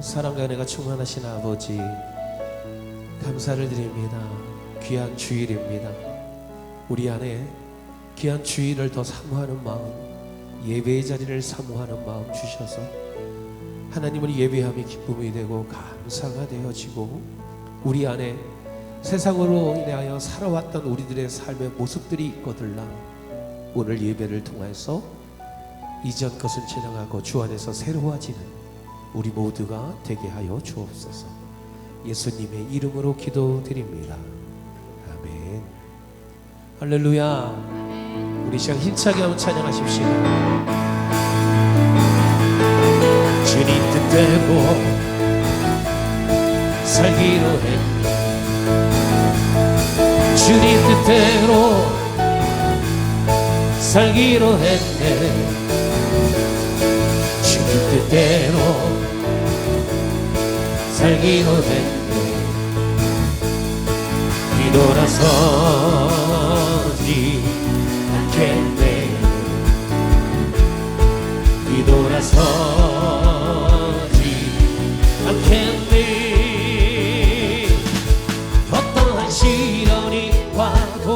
사랑과 은혜가 충만하신 아버지, 감사를 드립니다. 귀한 주일입니다. 우리 안에 귀한 주일을 더 사모하는 마음, 예배의 자리를 사모하는 마음 주셔서 하나님을 예배함이 기쁨이 되고 감사가 되어지고, 우리 안에 세상으로 인하여 살아왔던 우리들의 삶의 모습들이 있거들라 오늘 예배를 통해서 이전 것은 지나가고 주 안에서 새로워지는 우리 모두가 되게 하여 주옵소서. 예수님의 이름으로 기도드립니다. 아멘. 할렐루야. 우리 시간 힘차게 한번 찬양하십시오. 주님 뜻대로 살기로 했네. 주님 뜻대로 살기로 했네. 주님 뜻대로 살기로 했네. 뒤돌아서지 않겠네. 뒤돌아서지 않겠네. 어떠한 시련이 와도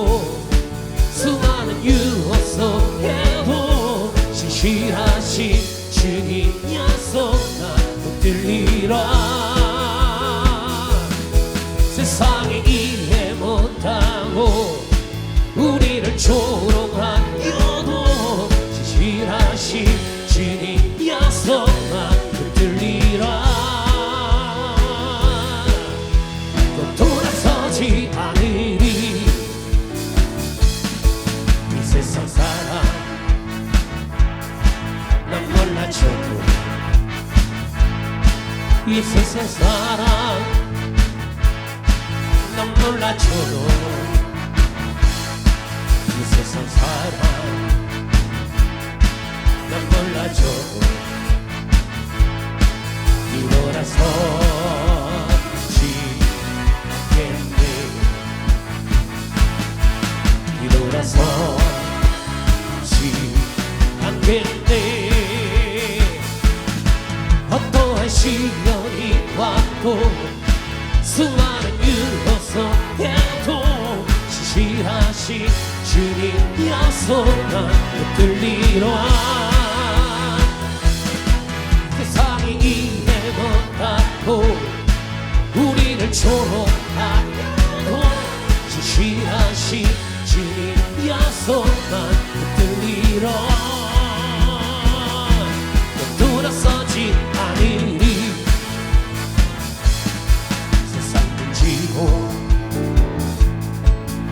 수많은 유혹 속에도 신실하신 주님 약속 난 붙들리라. 세상이 이해 못하고 우리를 조롱하여도 진실하신 주님 약속만 붙들리라. 또 돌아서지 않으리. 이 세상 사람 난 몰라줘도, 이 세상 사람 난 몰라줘도, 이 세상 사람 난 몰라줘도 뒤돌아서지 않겠네. 뒤돌아서지 않겠네. 어떠한 시련이 와도 수많은 유혹 속에도 신실하신 주님 약속만 붙들리라. 세상이 이해 못하고 우리를 조롱하여도 신실하신 주님 약속만 붙들리라. 돌아서지 않으리. 세상 등지고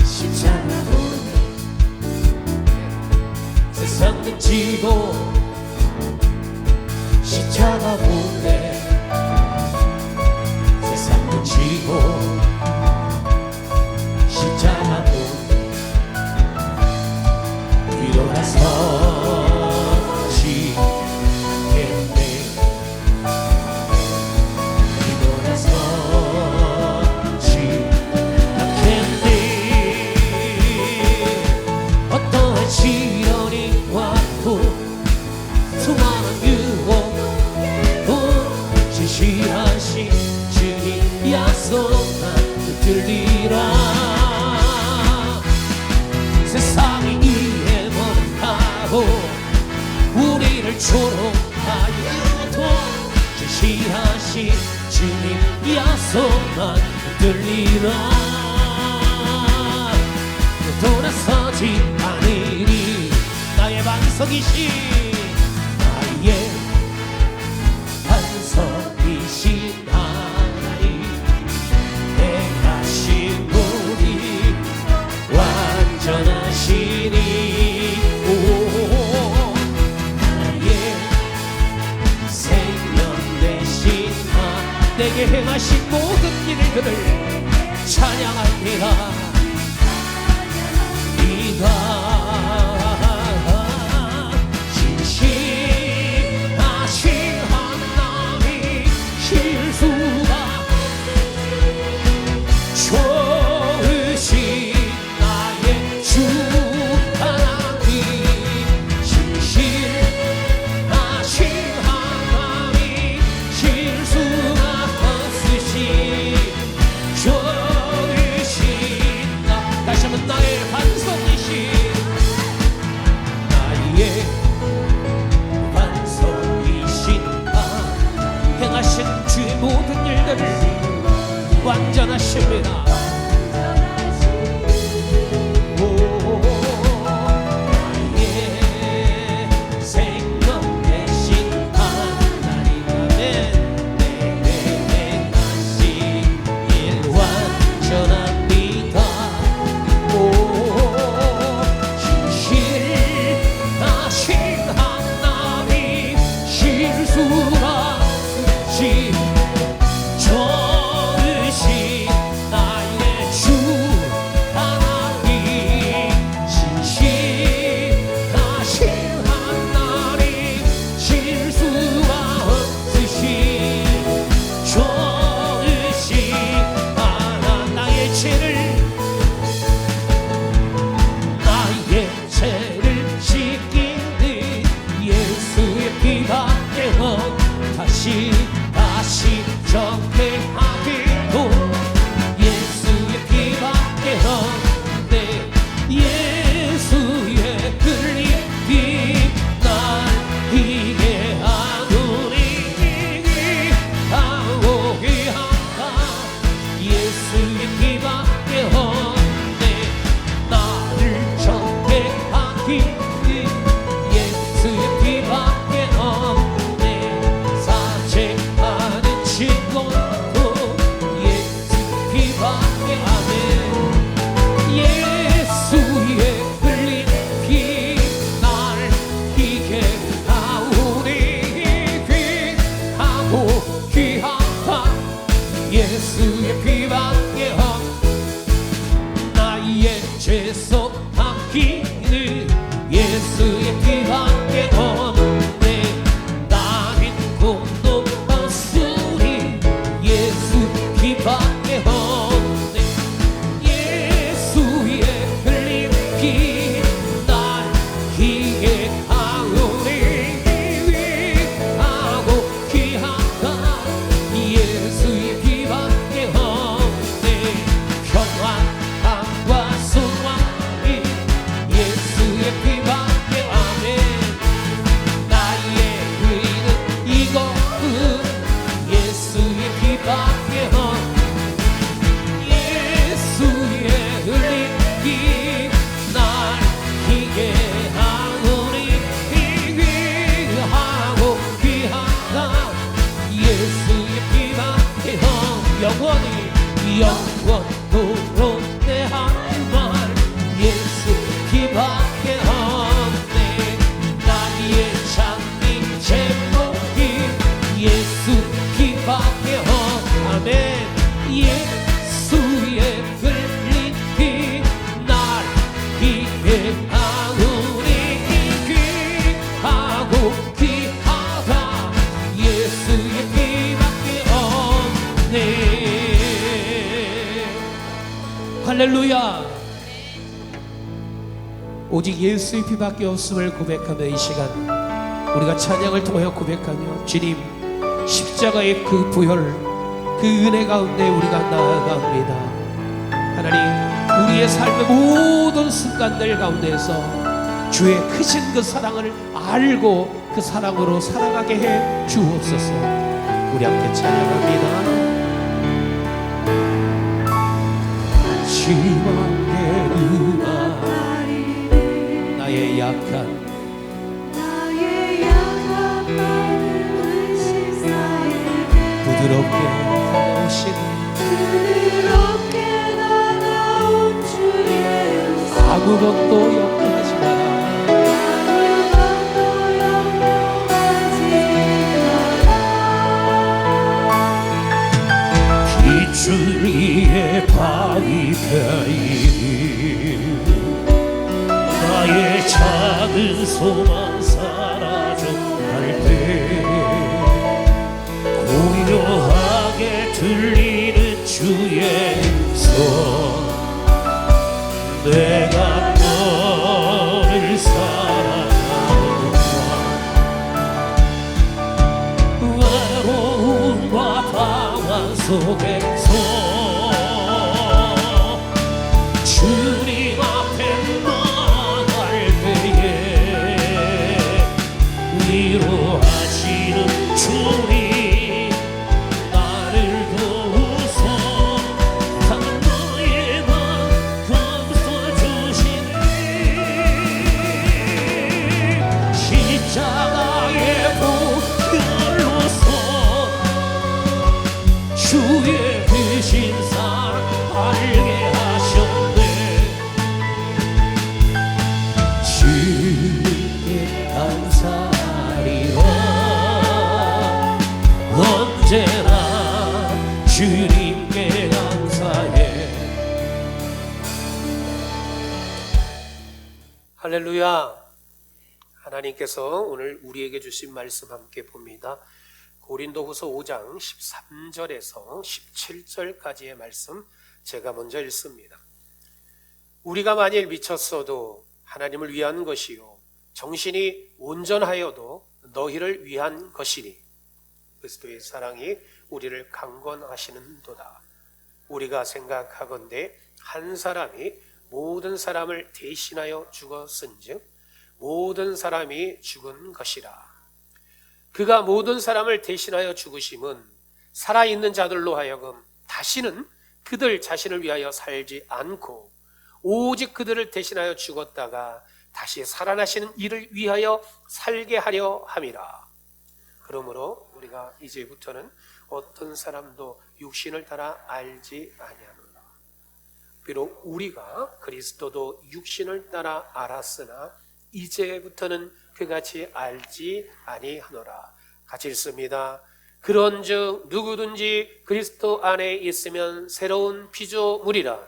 십자가 보네. 세상 등지고 십자가 보네. 세상 등지고 십자가 보네. 뒤돌아서지 조롱하여도 진실하신 주님 약속만 붙들리라. 돌아서지 않으리. 나의 반석이신, 나의 반석이신 하나님, 내가 신물이 완전하시니. 내게 행하신 모든 일들을 찬양합니다. 네가 진실하신 하나님이실 수가, 좋으신 나의 주 하나님, 진실하신 하나님이실 수가. 만들 완전하십니다. 다시 정회하기도 예수의 피밖에 없네. 예수의 흘린 피 날 희게 하노니 하고 귀하다. 예수의 피밖에 없네. 나를 정회하기 예수의 피밖에 없네. 사죄하는 친구도 예수 피밖에 아멘. 예수의 흘린 피 날 희게 하오니 귀하고 귀하다. 예수의 피밖에 없. 나의 죄속 함기는 예수의 피밖에 없네. 나는 꿈도 봤으니 예수 피밖에 없네. 예수의 흘린 피 날 희게 하오니 귀하고 귀하다. 예수의 피밖에 없네. 평안함과 소망이 예수의 피밖에 아멘. 나의 의는 이것은 예수의 피밖에 없. 예수의 흘린 피 날 희게 하오니 귀하고 귀하다. 예수의 피밖에 없. 영원토록 내 할 말 예수 피밖에 없네. 나의 장미 제목이 예수 피밖에 없. 아멘. 예수의 흘린 피 날 희게 하오니 귀하고 귀하다. 예수의 피밖에 없네. 할렐루야. 오직 예수의 피밖에 없음을 고백하며 이 시간 우리가 찬양을 통하여 고백하며 주님 십자가의 그 부혈 그 은혜 가운데 우리가 나아갑니다. 하나님 우리의 삶의 모든 순간들 가운데서 주의 크신 그 사랑을 알고 그 사랑으로 살아가게 해 주옵소서. 우리 함께 찬양합니다. 마지막에 누가 나의 약한 마음을 의식사에게 부드럽게 다가온 주 예수. 아무것도 염려하지 마라. 빛줄 위에 바위 펴이니 나의 작은 소망 사라져갈 때 고요하게 들리는 주의 손. 내가 너를 사랑하는구나. 외로움과 방황 속에서 주님 앞에 나갈 때에 위로하시는 주님 나를 할렐루야. 하나님께서 오늘 우리에게 주신 말씀 함께 봅니다. 고린도후서 5장 13절에서 17절까지의 말씀 제가 먼저 읽습니다. 우리가 만일 미쳤어도 하나님을 위한 것이요 정신이 온전하여도 너희를 위한 것이니 그리스도의 사랑이 우리를 강권하시는도다. 우리가 생각하건대 한 사람이 모든 사람을 대신하여 죽었은즉 모든 사람이 죽은 것이라. 그가 모든 사람을 대신하여 죽으심은 살아있는 자들로 하여금 다시는 그들 자신을 위하여 살지 않고 오직 그들을 대신하여 죽었다가 다시 살아나시는 이를 위하여 살게 하려 함이라. 그러므로 우리가 이제부터는 어떤 사람도 육신을 따라 알지 아니하노라. 비록 우리가 그리스도도 육신을 따라 알았으나 이제부터는 그같이 알지 아니하노라. 같이 읽습니다. 그런즉 누구든지 그리스도 안에 있으면 새로운 피조물이라.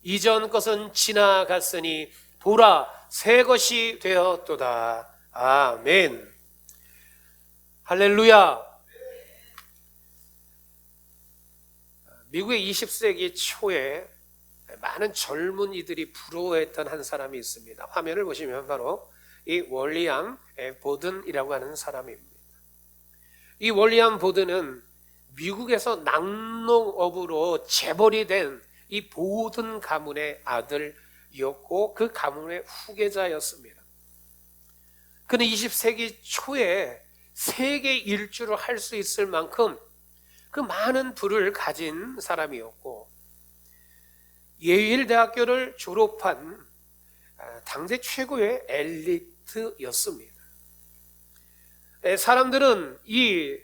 이전 것은 지나갔으니 보라 새 것이 되었도다. 아멘. 할렐루야. 미국의 20세기 초에 많은 젊은이들이 부러워했던 한 사람이 있습니다. 화면을 보시면 바로 이 윌리엄 보든이라고 하는 사람입니다. 이 윌리엄 보든은 미국에서 낙농업으로 재벌이 된 이 보든 가문의 아들이었고 그 가문의 후계자였습니다. 그는 20세기 초에 세계 일주를 할 수 있을 만큼 그 많은 부를 가진 사람이었고 예일 대학교를 졸업한 당대 최고의 엘리트였습니다. 사람들은 이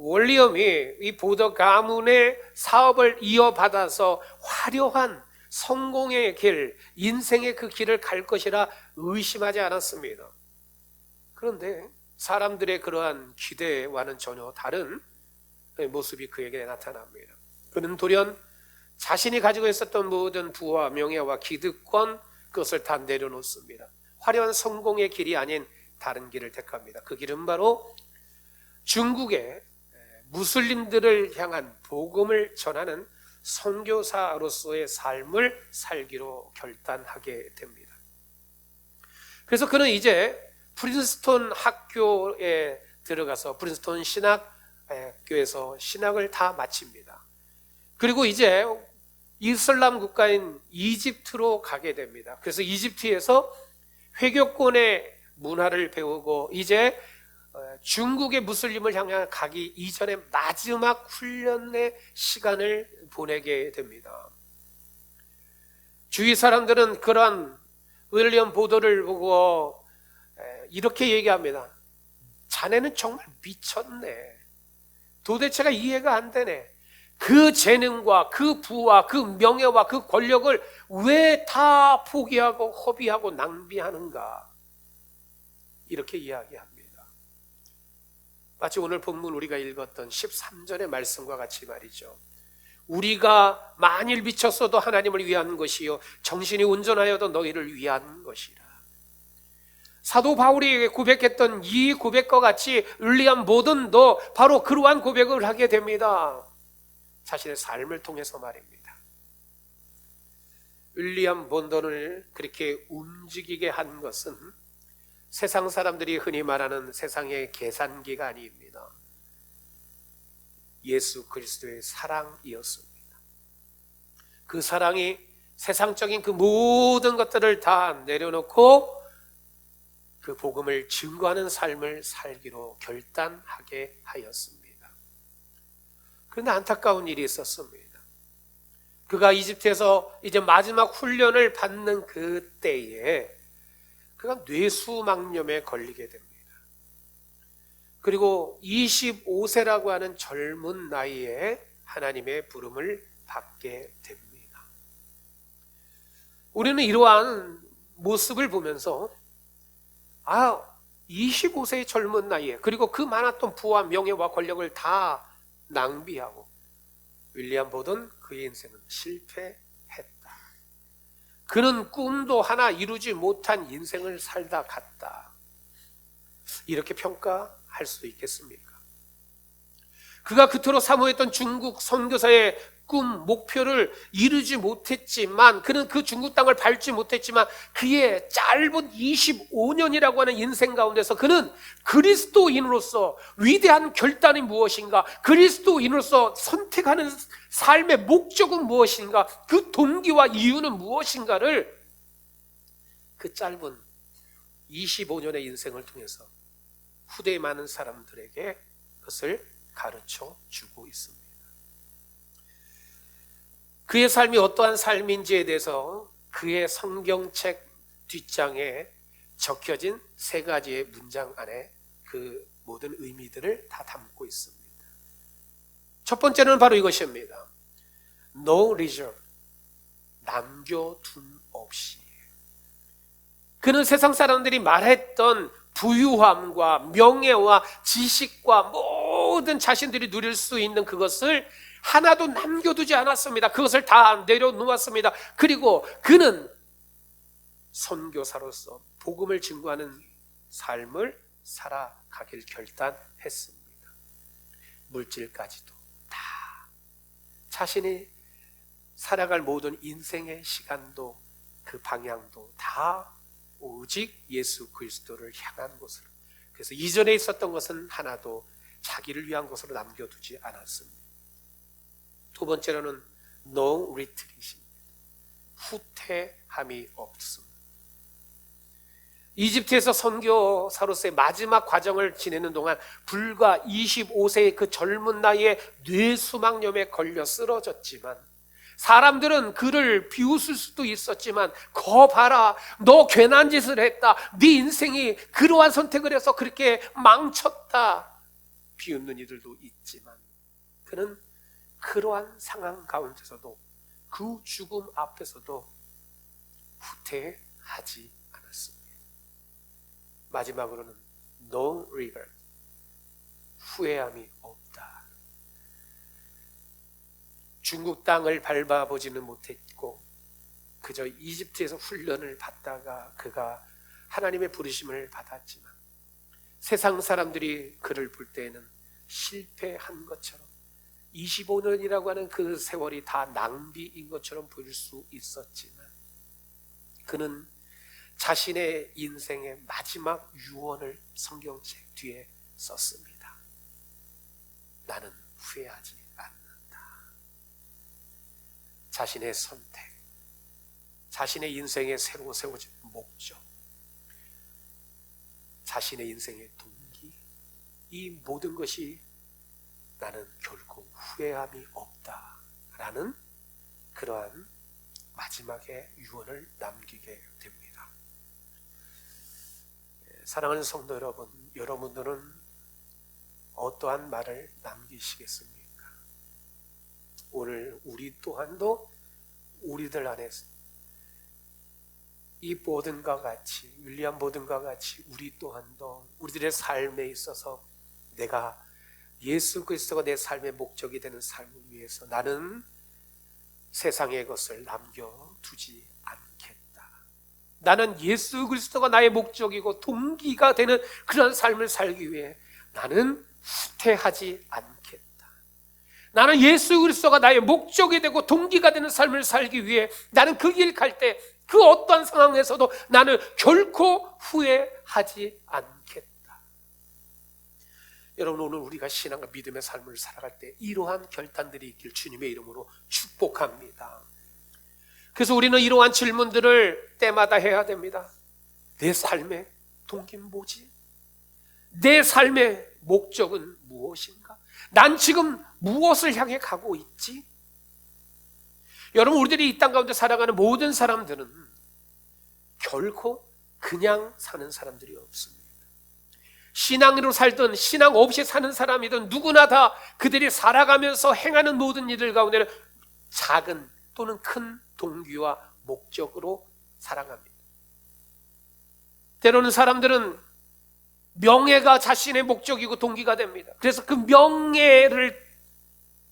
윌리엄이 이 보더 가문의 사업을 이어받아서 화려한 성공의 길, 인생의 그 길을 갈 것이라 의심하지 않았습니다. 그런데 사람들의 그러한 기대와는 전혀 다른 모습이 그에게 나타납니다. 그는 돌연 자신이 가지고 있었던 모든 부와 명예와 기득권 그것을 다 내려놓습니다. 화려한 성공의 길이 아닌 다른 길을 택합니다. 그 길은 바로 중국의 무슬림들을 향한 복음을 전하는 선교사로서의 삶을 살기로 결단하게 됩니다. 그래서 그는 이제 프린스턴 학교에 들어가서 프린스턴 신학교에서 신학을 다 마칩니다. 그리고 이제 이슬람 국가인 이집트로 가게 됩니다. 그래서 이집트에서 회교권의 문화를 배우고 이제 중국의 무슬림을 향해 가기 이전에 마지막 훈련의 시간을 보내게 됩니다. 주위 사람들은 그러한 윌리엄 보더를 보고 이렇게 얘기합니다. 자네는 정말 미쳤네. 도대체가 이해가 안 되네. 그 재능과 그 부와 그 명예와 그 권력을 왜 다 포기하고 허비하고 낭비하는가? 이렇게 이야기합니다. 마치 오늘 본문 우리가 읽었던 13절의 말씀과 같이 말이죠. 우리가 만일 미쳤어도 하나님을 위한 것이요 정신이 온전하여도 너희를 위한 것이라. 사도 바울이 고백했던 이 고백과 같이 윌리엄 보든도 바로 그러한 고백을 하게 됩니다. 자신의 삶을 통해서 말입니다. 윌리엄 보든을 그렇게 움직이게 한 것은 세상 사람들이 흔히 말하는 세상의 계산기가 아닙니다. 예수 그리스도의 사랑이었습니다. 그 사랑이 세상적인 그 모든 것들을 다 내려놓고 그 복음을 증거하는 삶을 살기로 결단하게 하였습니다. 그런데 안타까운 일이 있었습니다. 그가 이집트에서 이제 마지막 훈련을 받는 그때에 그가 뇌수막염에 걸리게 됩니다. 그리고 25세라고 하는 젊은 나이에 하나님의 부름을 받게 됩니다. 우리는 이러한 모습을 보면서 25세의 젊은 나이에 그리고 그 많았던 부와 명예와 권력을 다 낭비하고 윌리엄 보든 그의 인생은 실패했다. 그는 꿈도 하나 이루지 못한 인생을 살다 갔다. 이렇게 평가할 수도 있겠습니까? 그가 그토록 사모했던 중국 선교사의 꿈, 목표를 이루지 못했지만, 그는 그 중국 땅을 밟지 못했지만, 그의 짧은 25년이라고 하는 인생 가운데서 그는 그리스도인으로서 위대한 결단이 무엇인가, 그리스도인으로서 선택하는 삶의 목적은 무엇인가, 그 동기와 이유는 무엇인가를 그 짧은 25년의 인생을 통해서 후대의 많은 사람들에게 그것을 가르쳐 주고 있습니다. 그의 삶이 어떠한 삶인지에 대해서 그의 성경책 뒷장에 적혀진 3가지의 문장 안에 그 모든 의미들을 다 담고 있습니다. 첫 번째는 바로 이것입니다. No reserve, 남겨둠 없이. 그는 세상 사람들이 말했던 부유함과 명예와 지식과 모든 자신들이 누릴 수 있는 그것을 하나도 남겨두지 않았습니다. 그것을 다 내려놓았습니다. 그리고 그는 선교사로서 복음을 증거하는 삶을 살아가길 결단했습니다. 물질까지도 다, 자신이 살아갈 모든 인생의 시간도 그 방향도 다 오직 예수 그리스도를 향한 것으로. 그래서 이전에 있었던 것은 하나도 자기를 위한 것으로 남겨두지 않았습니다. 두 번째로는 no retreat입니다. 후퇴함이 없습니다. 이집트에서 선교사로서의 마지막 과정을 지내는 동안 불과 25세의 그 젊은 나이에 뇌수막염에 걸려 쓰러졌지만, 사람들은 그를 비웃을 수도 있었지만, 거 봐라, 너 괜한 짓을 했다, 네 인생이 그러한 선택을 해서 그렇게 망쳤다, 비웃는 이들도 있지만, 그는 그러한 상황 가운데서도, 그 죽음 앞에서도 후퇴하지 않았습니다. 마지막으로는 no regret, 후회함이 없다. 중국 땅을 밟아보지는 못했고 그저 이집트에서 훈련을 받다가 그가 하나님의 부르심을 받았지만, 세상 사람들이 그를 볼 때에는 실패한 것처럼, 25년이라고 하는 그 세월이 다 낭비인 것처럼 보일 수 있었지만, 그는 자신의 인생의 마지막 유언을 성경책 뒤에 썼습니다. 나는 후회하지 않는다. 자신의 선택, 자신의 인생의 새로 세워진 목적, 자신의 인생의 동기, 이 모든 것이 나는 결코 후회함이 없다라는 그러한 마지막의 유언을 남기게 됩니다. 사랑하는 성도 여러분, 여러분들은 어떠한 말을 남기시겠습니까? 오늘 우리 또한도 우리들 안에서 이 보든과 같이, 윌리엄 보든과 같이 우리 또한도 우리들의 삶에 있어서 내가 예수 그리스도가 내 삶의 목적이 되는 삶을 위해서 나는 세상의 것을 남겨두지 않겠다. 나는 예수 그리스도가 나의 목적이고 동기가 되는 그런 삶을 살기 위해 나는 후퇴하지 않겠다. 나는 예수 그리스도가 나의 목적이 되고 동기가 되는 삶을 살기 위해 나는 그 길 갈 때 그 어떠한 상황에서도 나는 결코 후회하지 않겠다. 여러분, 오늘 우리가 신앙과 믿음의 삶을 살아갈 때 이러한 결단들이 있길 주님의 이름으로 축복합니다. 그래서 우리는 이러한 질문들을 때마다 해야 됩니다. 내 삶의 동기는 뭐지? 내 삶의 목적은 무엇인가? 난 지금 무엇을 향해 가고 있지? 여러분, 우리들이 이 땅 가운데 살아가는 모든 사람들은 결코 그냥 사는 사람들이 없습니다. 신앙으로 살든 신앙 없이 사는 사람이든 누구나 다 그들이 살아가면서 행하는 모든 일들 가운데는 작은 또는 큰 동기와 목적으로 살아갑니다. 때로는 사람들은 명예가 자신의 목적이고 동기가 됩니다. 그래서 그 명예를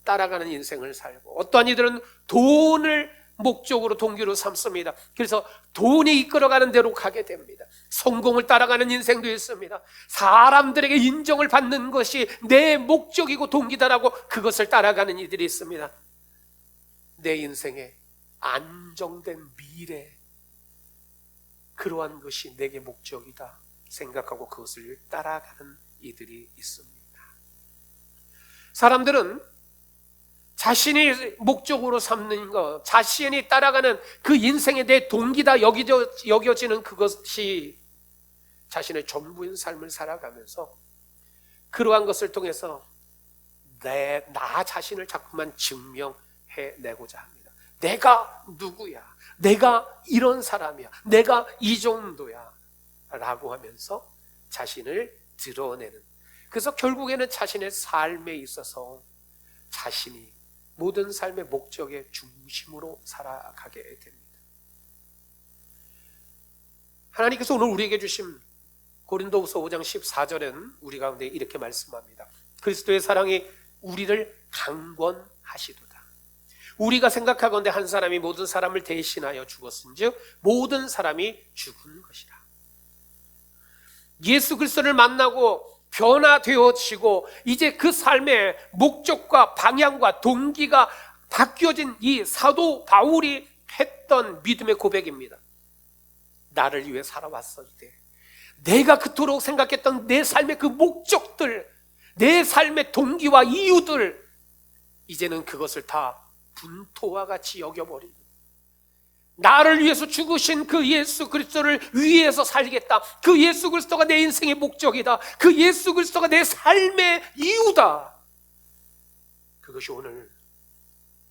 따라가는 인생을 살고, 어떠한 이들은 돈을 목적으로 동기로 삼습니다. 그래서 돈이 이끌어가는 대로 가게 됩니다. 성공을 따라가는 인생도 있습니다. 사람들에게 인정을 받는 것이 내 목적이고 동기다라고 그것을 따라가는 이들이 있습니다. 내 인생에 안정된 미래, 그러한 것이 내게 목적이다 생각하고 그것을 따라가는 이들이 있습니다. 사람들은 자신이 목적으로 삼는 것, 자신이 따라가는 그 인생의 내 동기다 여겨지는 그것이 자신의 전부인 삶을 살아가면서 그러한 것을 통해서 나 자신을 자꾸만 증명해내고자 합니다. 내가 누구야? 내가 이런 사람이야. 내가 이 정도야. 라고 하면서 자신을 드러내는, 그래서 결국에는 자신의 삶에 있어서 자신이 모든 삶의 목적의 중심으로 살아가게 됩니다. 하나님께서 오늘 우리에게 주신 고린도후서 5장 14절은 우리 가운데 이렇게 말씀합니다. 그리스도의 사랑이 우리를 강권하시도다. 우리가 생각하건대 한 사람이 모든 사람을 대신하여 죽었은즉 모든 사람이 죽은 것이라. 예수 그리스도를 만나고 변화되어지고 이제 그 삶의 목적과 방향과 동기가 바뀌어진 이 사도 바울이 했던 믿음의 고백입니다. 나를 위해 살아왔을 때 내가 그토록 생각했던 내 삶의 그 목적들, 내 삶의 동기와 이유들, 이제는 그것을 다 분토와 같이 여겨버리고 나를 위해서 죽으신 그 예수 그리스도를 위해서 살겠다. 그 예수 그리스도가 내 인생의 목적이다. 그 예수 그리스도가 내 삶의 이유다. 그것이 오늘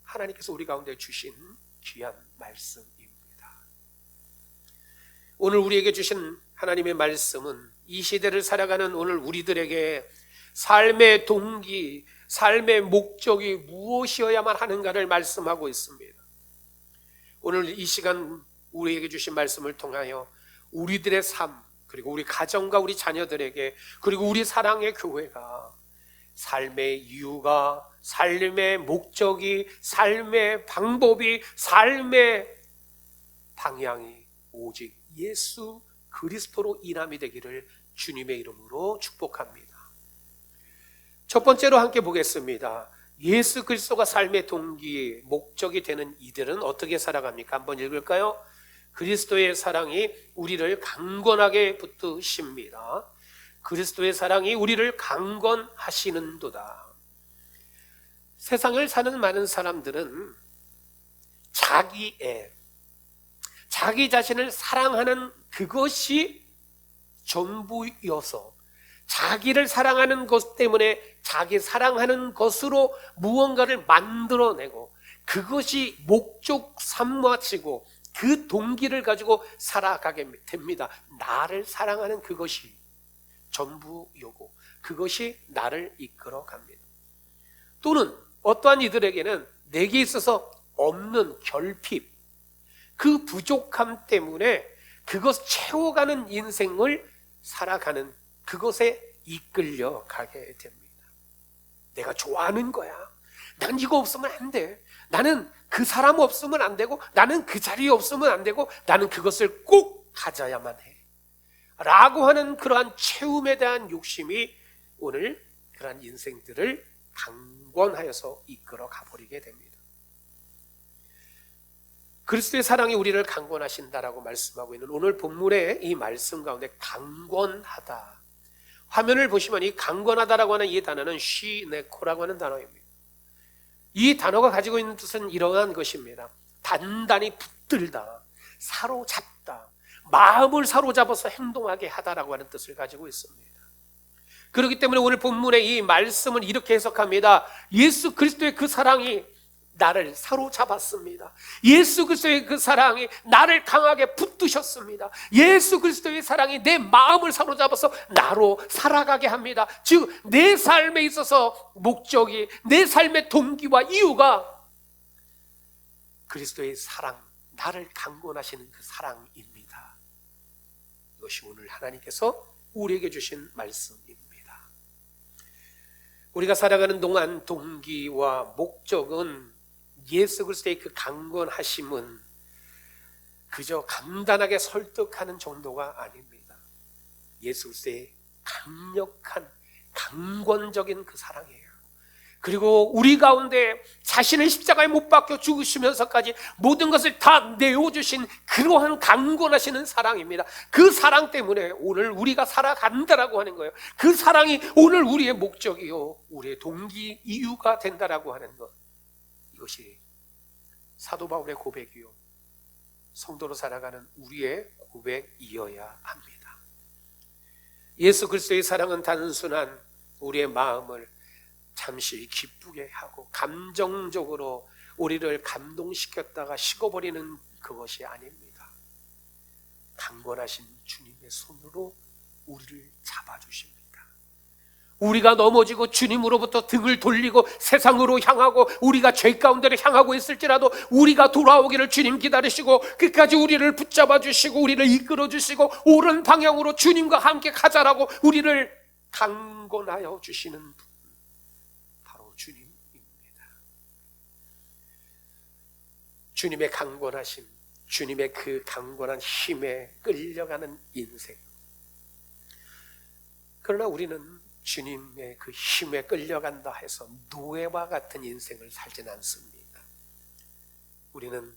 하나님께서 우리 가운데 주신 귀한 말씀입니다. 오늘 우리에게 주신 하나님의 말씀은 이 시대를 살아가는 오늘 우리들에게 삶의 동기, 삶의 목적이 무엇이어야만 하는가를 말씀하고 있습니다. 오늘 이 시간 우리에게 주신 말씀을 통하여 우리들의 삶, 그리고 우리 가정과 우리 자녀들에게, 그리고 우리 사랑의 교회가 삶의 이유가, 삶의 목적이, 삶의 방법이, 삶의 방향이 오직 예수 그리스도로 인함이 되기를 주님의 이름으로 축복합니다. 첫 번째로 함께 보겠습니다. 예수 그리스도가 삶의 동기, 목적이 되는 이들은 어떻게 살아갑니까? 한번 읽을까요? 그리스도의 사랑이 우리를 강건하게 붙드십니다. 그리스도의 사랑이 우리를 강건하시는도다. 세상을 사는 많은 사람들은 자기 자신을 사랑하는 그것이 전부여서 자기를 사랑하는 것 때문에 자기 사랑하는 것으로 무언가를 만들어내고 그것이 목적 삼아지고 그 동기를 가지고 살아가게 됩니다. 나를 사랑하는 그것이 전부요고 그것이 나를 이끌어 갑니다. 또는 어떠한 이들에게는 내게 있어서 없는 결핍, 그 부족함 때문에 그것 채워가는 인생을 살아가는 그것에 이끌려 가게 됩니다. 내가 좋아하는 거야. 난 이거 없으면 안 돼. 나는 그 사람 없으면 안 되고, 나는 그 자리에 없으면 안 되고, 나는 그것을 꼭 가져야만 해 라고 하는 그러한 채움에 대한 욕심이 오늘 그러한 인생들을 강권하여서 이끌어 가버리게 됩니다. 그리스도의 사랑이 우리를 강권하신다라고 말씀하고 있는 오늘 본문의 이 말씀 가운데 강권하다, 화면을 보시면 이 강권하다라고 하는 이 단어는 쉬네코라고 하는 단어입니다. 이 단어가 가지고 있는 뜻은 이러한 것입니다. 단단히 붙들다, 사로잡다, 마음을 사로잡아서 행동하게 하다라고 하는 뜻을 가지고 있습니다. 그렇기 때문에 오늘 본문의 이 말씀은 이렇게 해석합니다. 예수 그리스도의 그 사랑이 나를 사로잡았습니다. 예수 그리스도의 그 사랑이 나를 강하게 붙드셨습니다. 예수 그리스도의 사랑이 내 마음을 사로잡아서 나로 살아가게 합니다. 즉 내 삶에 있어서 목적이, 내 삶의 동기와 이유가 그리스도의 사랑, 나를 강권하시는 그 사랑입니다. 이것이 오늘 하나님께서 우리에게 주신 말씀입니다. 우리가 살아가는 동안 동기와 목적은 예수 그리스도의 그 강건하심은 그저 간단하게 설득하는 정도가 아닙니다. 예수 그리스도의 강력한 강권적인 그 사랑이에요. 그리고 우리 가운데 자신을 십자가에 못 박혀 죽으시면서까지 모든 것을 다 내어주신 그러한 강권하시는 사랑입니다. 그 사랑 때문에 오늘 우리가 살아간다라고 하는 거예요. 그 사랑이 오늘 우리의 목적이요, 우리의 동기 이유가 된다라고 하는 것, 이것이 사도 바울의 고백이요, 성도로 살아가는 우리의 고백이어야 합니다. 예수 그리스도의 사랑은 단순한 우리의 마음을 잠시 기쁘게 하고 감정적으로 우리를 감동시켰다가 식어버리는 그것이 아닙니다. 강건하신 주님의 손으로 우리를 잡아주십니다. 우리가 넘어지고 주님으로부터 등을 돌리고 세상으로 향하고 우리가 죄 가운데로 향하고 있을지라도 우리가 돌아오기를 주님 기다리시고 끝까지 우리를 붙잡아 주시고 우리를 이끌어 주시고 옳은 방향으로 주님과 함께 가자라고 우리를 강권하여 주시는 분, 바로 주님입니다. 주님의 강권하심, 주님의 그 강권한 힘에 끌려가는 인생. 그러나 우리는 주님의 그 힘에 끌려간다 해서 노예와 같은 인생을 살진 않습니다. 우리는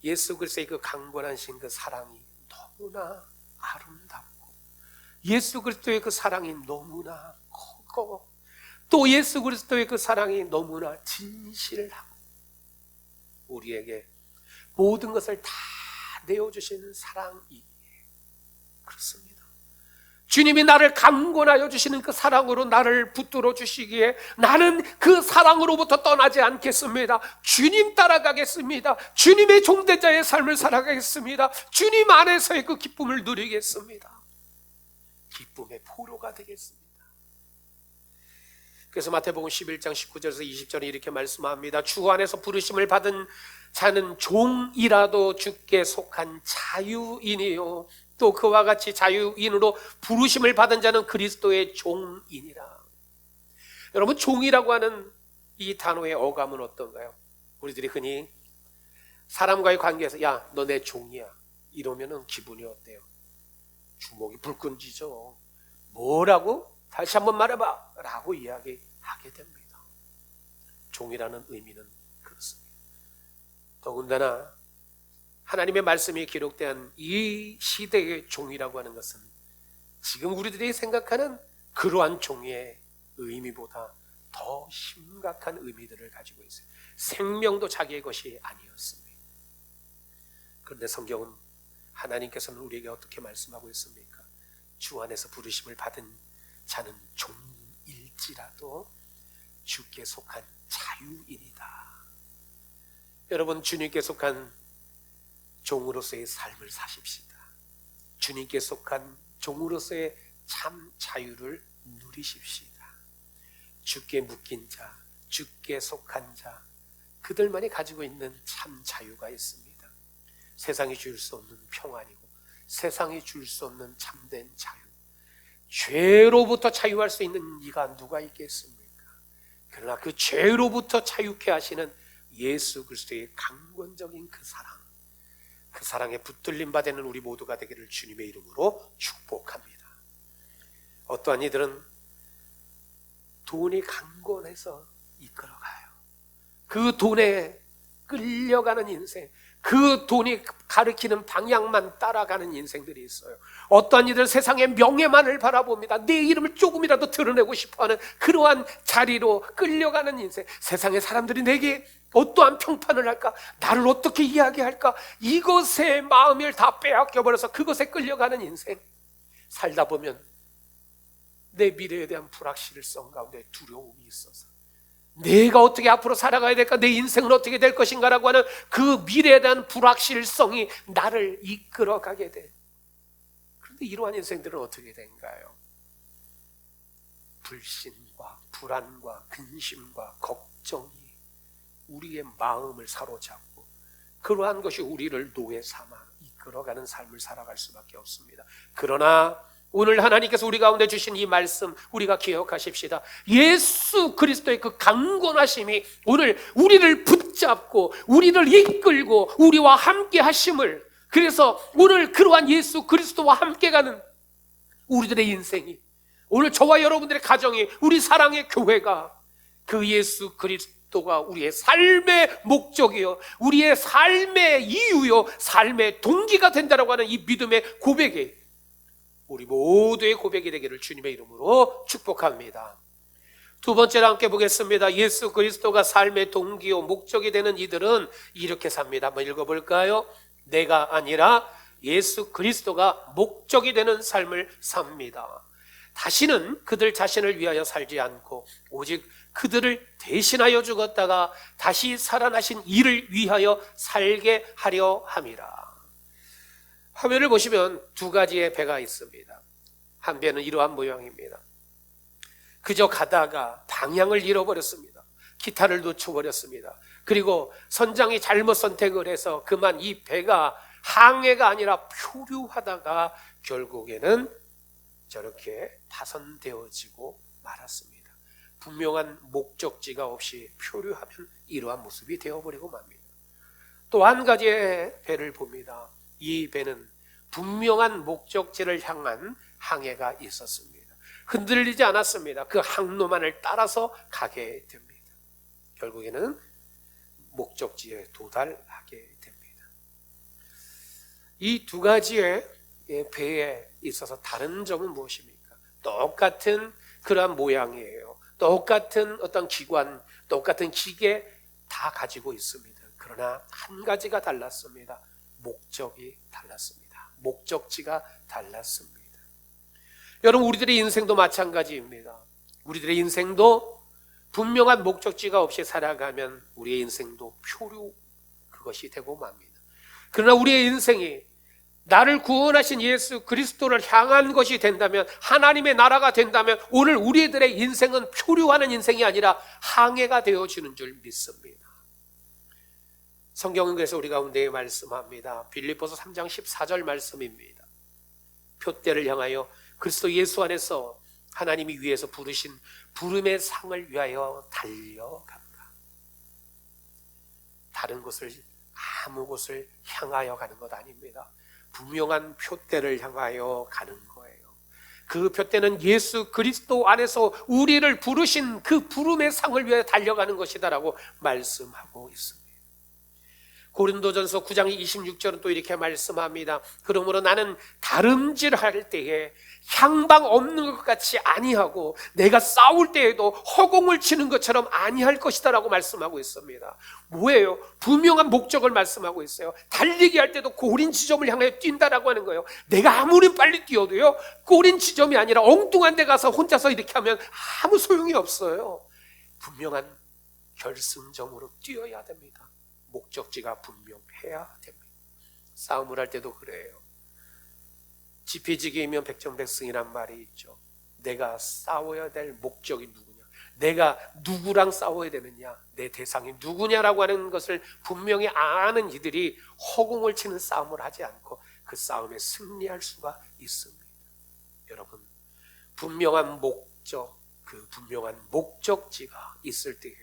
예수 그리스도의 그 강권하신 그 사랑이 너무나 아름답고, 예수 그리스도의 그 사랑이 너무나 크고, 또 예수 그리스도의 그 사랑이 너무나 진실하고, 우리에게 모든 것을 다 내어주시는 사랑이 그렇습니다. 주님이 나를 강권하여 주시는 그 사랑으로 나를 붙들어 주시기에 나는 그 사랑으로부터 떠나지 않겠습니다. 주님 따라가겠습니다. 주님의 종대자의 삶을 살아가겠습니다. 주님 안에서의 그 기쁨을 누리겠습니다. 기쁨의 포로가 되겠습니다. 그래서 마태복음 11장 19절에서 20절에 이렇게 말씀합니다. 주 안에서 부르심을 받은 자는 종이라도 주께 속한 자유인이요, 또 그와 같이 자유인으로 부르심을 받은 자는 그리스도의 종이니라. 여러분, 종이라고 하는 이 단어의 어감은 어떤가요? 우리들이 흔히 사람과의 관계에서 야, 너 내 종이야 이러면은 기분이 어때요? 주먹이 불끈지죠. 뭐라고? 다시 한번 말해봐 라고 이야기하게 됩니다. 종이라는 의미는 그렇습니다. 더군다나 하나님의 말씀이 기록된 이 시대의 종이라고 하는 것은 지금 우리들이 생각하는 그러한 종의 의미보다 더 심각한 의미들을 가지고 있어요. 생명도 자기의 것이 아니었습니다. 그런데 성경은, 하나님께서는 우리에게 어떻게 말씀하고 있습니까? 주 안에서 부르심을 받은 자는 종일지라도 주께 속한 자유인이다. 여러분, 주님께 속한 종으로서의 삶을 사십시다. 주님께 속한 종으로서의 참 자유를 누리십시다. 주께 묶인 자, 주께 속한 자, 그들만이 가지고 있는 참 자유가 있습니다. 세상이 줄 수 없는 평안이고 세상이 줄 수 없는 참된 자유, 죄로부터 자유할 수 있는 이가 누가 있겠습니까? 그러나 그 죄로부터 자유케 하시는 예수 그리스도의 강권적인 그 사랑, 그 사랑에 붙들림 받는 우리 모두가 되기를 주님의 이름으로 축복합니다. 어떠한 이들은 돈이 강권해서 이끌어가요. 그 돈에 끌려가는 인생, 그 돈이 가리키는 방향만 따라가는 인생들이 있어요. 어떠한 이들은 세상의 명예만을 바라봅니다. 내 이름을 조금이라도 드러내고 싶어하는 그러한 자리로 끌려가는 인생. 세상의 사람들이 내게 어떠한 평판을 할까? 나를 어떻게 이야기할까? 이것에 마음을 다 빼앗겨버려서 그것에 끌려가는 인생. 살다 보면 내 미래에 대한 불확실성 가운데 두려움이 있어서 내가 어떻게 앞으로 살아가야 될까? 내 인생은 어떻게 될 것인가라고 하는 그 미래에 대한 불확실성이 나를 이끌어가게 돼. 그런데 이러한 인생들은 어떻게 된가요? 불신과 불안과 근심과 걱정이 우리의 마음을 사로잡고 그러한 것이 우리를 노예 삼아 이끌어가는 삶을 살아갈 수밖에 없습니다. 그러나 오늘 하나님께서 우리 가운데 주신 이 말씀 우리가 기억하십시다. 예수 그리스도의 그 강권하심이 오늘 우리를 붙잡고 우리를 이끌고 우리와 함께 하심을, 그래서 오늘 그러한 예수 그리스도와 함께 가는 우리들의 인생이, 오늘 저와 여러분들의 가정이, 우리 사랑의 교회가 그 예수 그리스도가 우리의 삶의 목적이요, 우리의 삶의 이유요, 삶의 동기가 된다라고 하는 이 믿음의 고백이 우리 모두의 고백이 되기를 주님의 이름으로 축복합니다. 두 번째로 함께 보겠습니다. 예수 그리스도가 삶의 동기요 목적이 되는 이들은 이렇게 삽니다. 한번 읽어볼까요? 내가 아니라 예수 그리스도가 목적이 되는 삶을 삽니다. 다시는 그들 자신을 위하여 살지 않고 오직 그들을 대신하여 죽었다가 다시 살아나신 이를 위하여 살게 하려 함이라. 화면을 보시면 두 가지의 배가 있습니다. 한 배는 이러한 모양입니다. 그저 가다가 방향을 잃어버렸습니다. 기타를 놓쳐버렸습니다. 그리고 선장이 잘못 선택을 해서 그만 이 배가 항해가 아니라 표류하다가 결국에는 저렇게 파손되어지고 말았습니다. 분명한 목적지가 없이 표류하면 이러한 모습이 되어버리고 맙니다. 또 한 가지의 배를 봅니다. 이 배는 분명한 목적지를 향한 항해가 있었습니다. 흔들리지 않았습니다. 그 항로만을 따라서 가게 됩니다. 결국에는 목적지에 도달하게 됩니다. 이 두 가지의 배에 있어서 다른 점은 무엇입니까? 똑같은 그러한 모양이에요. 똑같은 어떤 기관, 똑같은 기계 다 가지고 있습니다. 그러나 한 가지가 달랐습니다. 목적이 달랐습니다. 목적지가 달랐습니다. 여러분, 우리들의 인생도 마찬가지입니다. 우리들의 인생도 분명한 목적지가 없이 살아가면 우리의 인생도 표류, 그것이 되고 맙니다. 그러나 우리의 인생이 나를 구원하신 예수 그리스도를 향한 것이 된다면, 하나님의 나라가 된다면 오늘 우리들의 인생은 표류하는 인생이 아니라 항해가 되어지는 줄 믿습니다. 성경은 그래서 우리 가운데 말씀합니다. 빌립보서 3장 14절 말씀입니다. 표대를 향하여 그리스도 예수 안에서 하나님이 위에서 부르신 부름의 상을 위하여 달려간다. 다른 곳을, 아무 곳을 향하여 가는 것 아닙니다. 분명한 표대를 향하여 가는 거예요. 그 표대는 예수 그리스도 안에서 우리를 부르신 그 부름의 상을 위해 달려가는 것이다라고 말씀하고 있습니다. 고린도전서 9장 26절은 또 이렇게 말씀합니다. 그러므로 나는 다름질할 때에 향방 없는 것 같이 아니하고 내가 싸울 때에도 허공을 치는 것처럼 아니할 것이다 라고 말씀하고 있습니다. 뭐예요? 분명한 목적을 말씀하고 있어요. 달리기 할 때도 고린 지점을 향해 뛴다라고 하는 거예요. 내가 아무리 빨리 뛰어도요, 고린 지점이 아니라 엉뚱한 데 가서 혼자서 이렇게 하면 아무 소용이 없어요. 분명한 결승점으로 뛰어야 됩니다. 목적지가 분명해야 됩니다. 싸움을 할 때도 그래요. 지피지기이면 백전백승이란 말이 있죠. 내가 싸워야 될 목적이 누구냐, 내가 누구랑 싸워야 되느냐, 내 대상이 누구냐라고 하는 것을 분명히 아는 이들이 허공을 치는 싸움을 하지 않고 그 싸움에 승리할 수가 있습니다. 여러분, 분명한 목적, 그 분명한 목적지가 있을 때에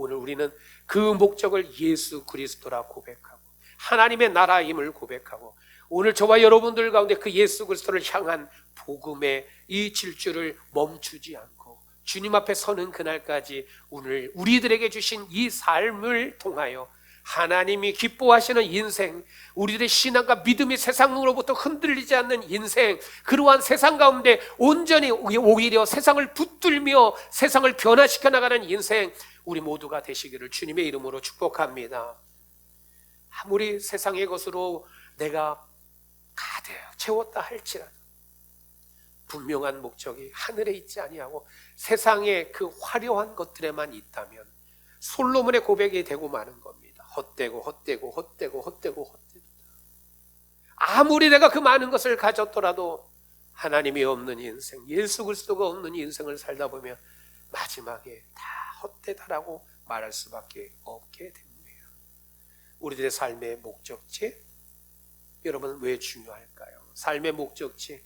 오늘 우리는 그 목적을 예수 그리스도라 고백하고 하나님의 나라임을 고백하고 오늘 저와 여러분들 가운데 그 예수 그리스도를 향한 복음의 이 질주를 멈추지 않고 주님 앞에 서는 그날까지 오늘 우리들에게 주신 이 삶을 통하여 하나님이 기뻐하시는 인생, 우리들의 신앙과 믿음이 세상으로부터 흔들리지 않는 인생, 그러한 세상 가운데 온전히 오히려 세상을 붙들며 세상을 변화시켜 나가는 인생, 우리 모두가 되시기를 주님의 이름으로 축복합니다. 아무리 세상의 것으로 내가 가득 채웠다 할지라도 분명한 목적이 하늘에 있지 아니하고 세상의 그 화려한 것들에만 있다면 솔로몬의 고백이 되고 마는 겁니다. 헛되고 헛되고 헛되고 헛되고 헛되고, 아무리 내가 그 많은 것을 가졌더라도 하나님이 없는 인생, 예수 그리스도가 없는 인생을 살다 보면 마지막에 다 헛되다라고 말할 수밖에 없게 됩니다. 우리들의 삶의 목적지, 여러분 왜 중요할까요? 삶의 목적지,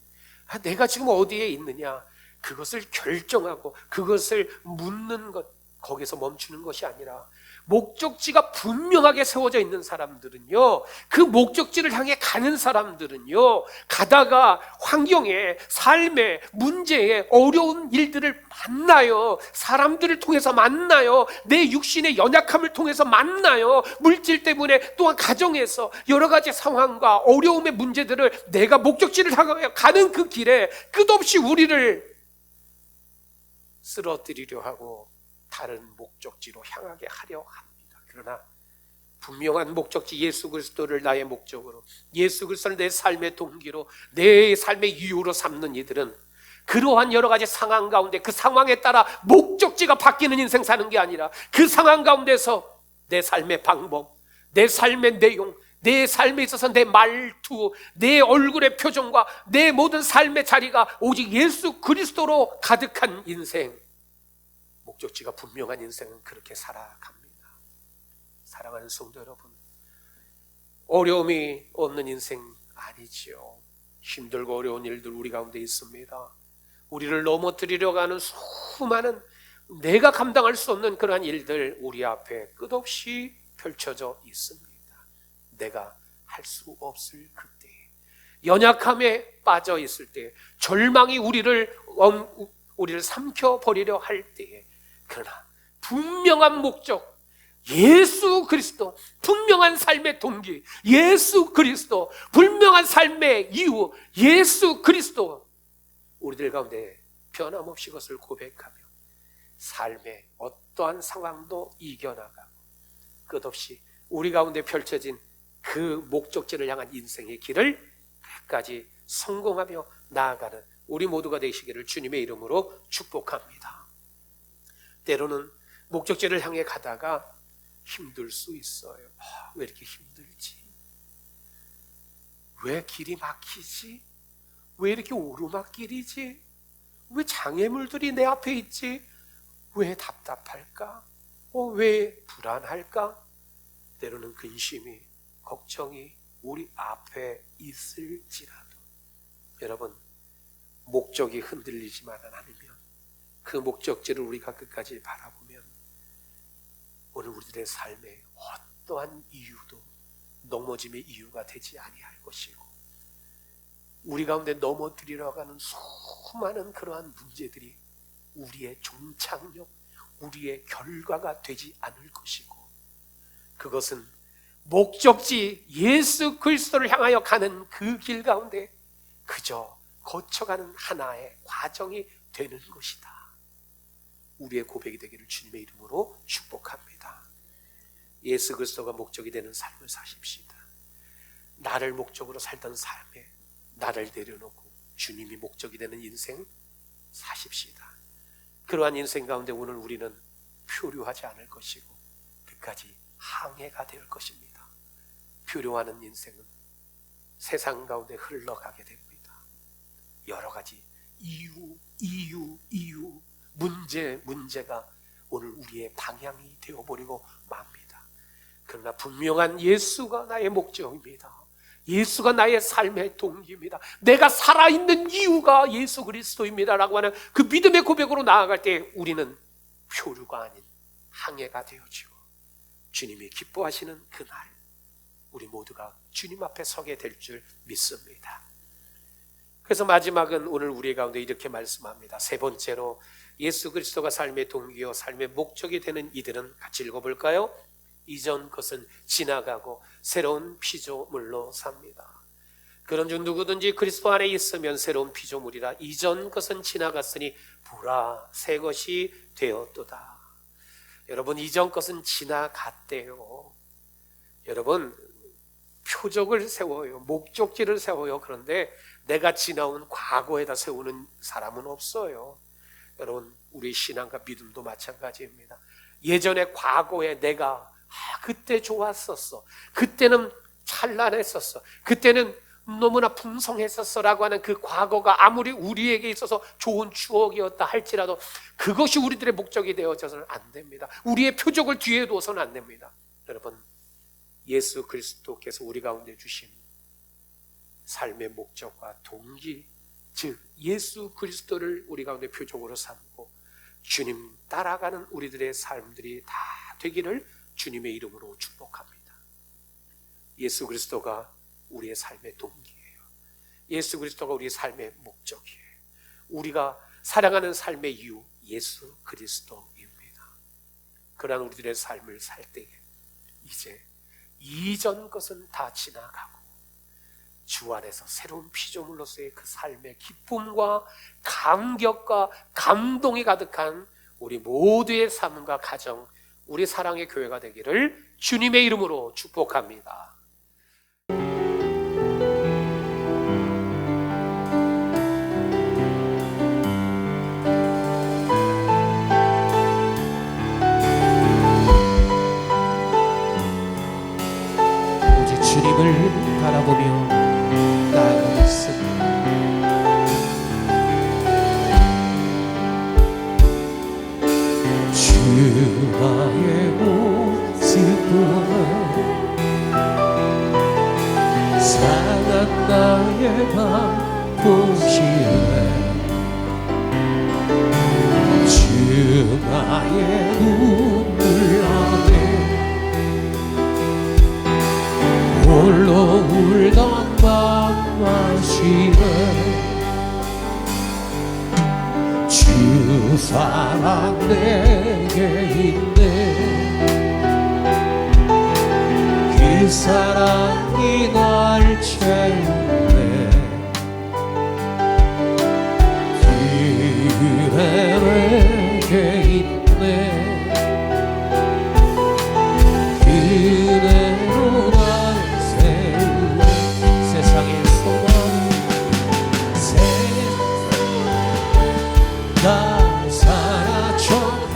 내가 지금 어디에 있느냐, 그것을 결정하고 그것을 묻는 것, 거기서 멈추는 것이 아니라 목적지가 분명하게 세워져 있는 사람들은요, 그 목적지를 향해 가는 사람들은요, 가다가 환경에, 삶에, 문제에, 어려운 일들을 만나요. 사람들을 통해서 만나요. 내 육신의 연약함을 통해서 만나요. 물질 때문에, 또한 가정에서 여러 가지 상황과 어려움의 문제들을 내가 목적지를 향해 가는 그 길에 끝없이 우리를 쓰러뜨리려 하고 다른 목적지로 향하게 하려 합니다. 그러나 분명한 목적지, 예수 그리스도를 나의 목적으로, 예수 그리스도를 내 삶의 동기로, 내 삶의 이유로 삼는 이들은 그러한 여러 가지 상황 가운데 그 상황에 따라 목적지가 바뀌는 인생 사는 게 아니라 그 상황 가운데서 내 삶의 방법, 내 삶의 내용, 내 삶에 있어서 내 말투, 내 얼굴의 표정과 내 모든 삶의 자리가 오직 예수 그리스도로 가득한 인생, 목적지가 분명한 인생은 그렇게 살아갑니다. 사랑하는 성도 여러분, 어려움이 없는 인생 아니지요. 힘들고 어려운 일들 우리 가운데 있습니다. 우리를 넘어뜨리려고 하는 수많은, 내가 감당할 수 없는 그러한 일들 우리 앞에 끝없이 펼쳐져 있습니다. 내가 할 수 없을 그때, 연약함에 빠져 있을 때, 절망이 우리를 삼켜버리려 할 때에, 그러나 분명한 목적, 예수 그리스도, 분명한 삶의 동기, 예수 그리스도, 분명한 삶의 이유, 예수 그리스도, 우리들 가운데 변함없이 그것을 고백하며 삶의 어떠한 상황도 이겨나가고 끝없이 우리 가운데 펼쳐진 그 목적지를 향한 인생의 길을 끝까지 성공하며 나아가는 우리 모두가 되시기를 주님의 이름으로 축복합니다. 때로는 목적지를 향해 가다가 힘들 수 있어요. 왜 이렇게 힘들지? 왜 길이 막히지? 왜 이렇게 오르막길이지? 왜 장애물들이 내 앞에 있지? 왜 답답할까? 왜 불안할까? 때로는 근심이, 걱정이 우리 앞에 있을지라도 여러분, 목적이 흔들리지만 않으면, 그 목적지를 우리가 끝까지 바라보면 오늘 우리들의 삶에 어떠한 이유도 넘어짐의 이유가 되지 아니할 것이고, 우리 가운데 넘어뜨리려고 하는 수많은 그러한 문제들이 우리의 종착역, 우리의 결과가 되지 않을 것이고, 그것은 목적지 예수 그리스도를 향하여 가는 그 길 가운데 그저 거쳐가는 하나의 과정이 되는 것이다. 우리의 고백이 되기를 주님의 이름으로 축복합니다. 예수 그리스도가 목적이 되는 삶을 사십시다. 나를 목적으로 살던 삶에 나를 내려놓고 주님이 목적이 되는 인생 사십시다. 그러한 인생 가운데 오늘 우리는 표류하지 않을 것이고 끝까지 항해가 될 것입니다. 표류하는 인생은 세상 가운데 흘러가게 됩니다. 여러 가지 이유, 문제가 오늘 우리의 방향이 되어버리고 맙니다. 그러나 분명한 예수가 나의 목적입니다. 예수가 나의 삶의 동기입니다. 내가 살아있는 이유가 예수 그리스도입니다 라고 하는 그 믿음의 고백으로 나아갈 때 우리는 표류가 아닌 항해가 되어지고 주님이 기뻐하시는 그날 우리 모두가 주님 앞에 서게 될 줄 믿습니다. 그래서 마지막은 오늘 우리 가운데 이렇게 말씀합니다. 세 번째로 예수 그리스도가 삶의 동기요 삶의 목적이 되는 이들은 같이 읽어볼까요? 이전 것은 지나가고 새로운 피조물로 삽니다. 그런즉 누구든지 그리스도 안에 있으면 새로운 피조물이라. 이전 것은 지나갔으니 보라 새 것이 되었도다. 여러분, 이전 것은 지나갔대요. 여러분, 표적을 세워요. 목적지를 세워요. 그런데 내가 지나온 과거에다 세우는 사람은 없어요. 여러분, 우리 신앙과 믿음도 마찬가지입니다. 예전에 과거에 내가 그때 좋았었어, 그때는 찬란했었어, 그때는 너무나 풍성했었어 라고 하는 그 과거가 아무리 우리에게 있어서 좋은 추억이었다 할지라도 그것이 우리들의 목적이 되어져서는 안 됩니다. 우리의 표적을 뒤에 두어서는 안 됩니다. 여러분, 예수 그리스도께서 우리 가운데 주신 삶의 목적과 동기, 즉 예수 그리스도를 우리 가운데 표적으로 삼고 주님 따라가는 우리들의 삶들이 다 되기를 주님의 이름으로 축복합니다. 예수 그리스도가 우리의 삶의 동기예요. 예수 그리스도가 우리의 삶의 목적이에요. 우리가 살아가는 삶의 이유, 예수 그리스도입니다. 그러한 우리들의 삶을 살 때에 이제 이전 것은 다 지나가고 주 안에서 새로운 피조물로서의 그 삶의 기쁨과 감격과 감동이 가득한 우리 모두의 삶과 가정, 우리 사랑의 교회가 되기를 주님의 이름으로 축복합니다. 오직 주님을 바라보며 나아가겠습니다. 주와의 모습 보아 상한 나의 맘 보시네. 주 나의 눈물 안에 홀로 울던 밤 마시네. 주 사랑 내게 있네. 그 사랑이 날 채우네. 그대 내게 있네. 그대로 날 세우네. 세상의 소망 나 사라져가도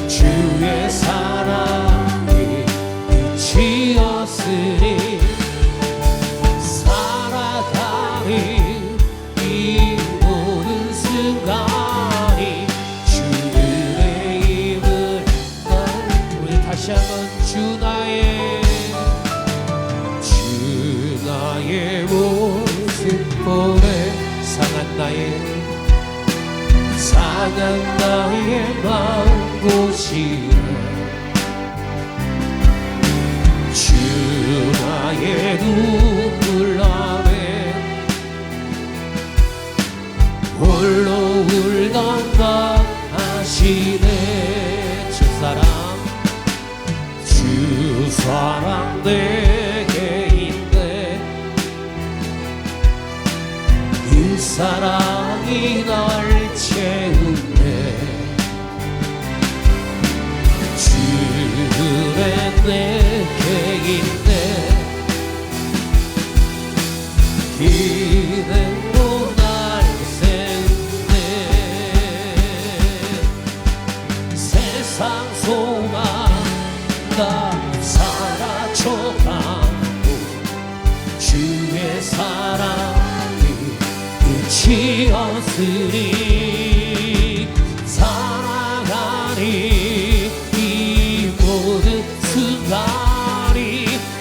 주의 사랑이 끝이었으니 살아가는 이 모든 순간이 주의 힘을 우리 다시 한번 주 나의 모습 보내. 상한 나의 마음 보시네. 주 나의 눈물 안에 홀로 울던 밤 하시네. 주 사랑 내게 있네. 그 사랑이 날 채우네. 주의 내게 있네. 그대로 날 세우네. 세상 소망 다 사라져가고 주의 사랑이 끝이었으니 살아가니 이 모든 순간이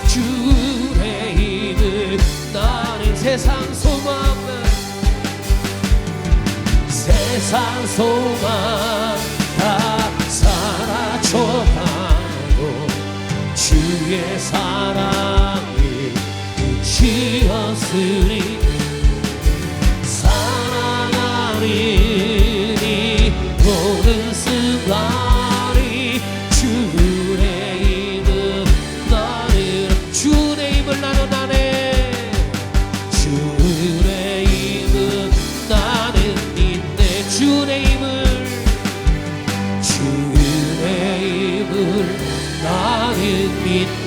주의 힘을 나는 세상 소망 다 사라져가고 주의 사랑이 끝이었으니 사랑하니 모든 순간이 주의 힘을 나는 주의 힘을 나는 안에 주의 힘을 나는 믿네. 주의 힘을 나는 믿네.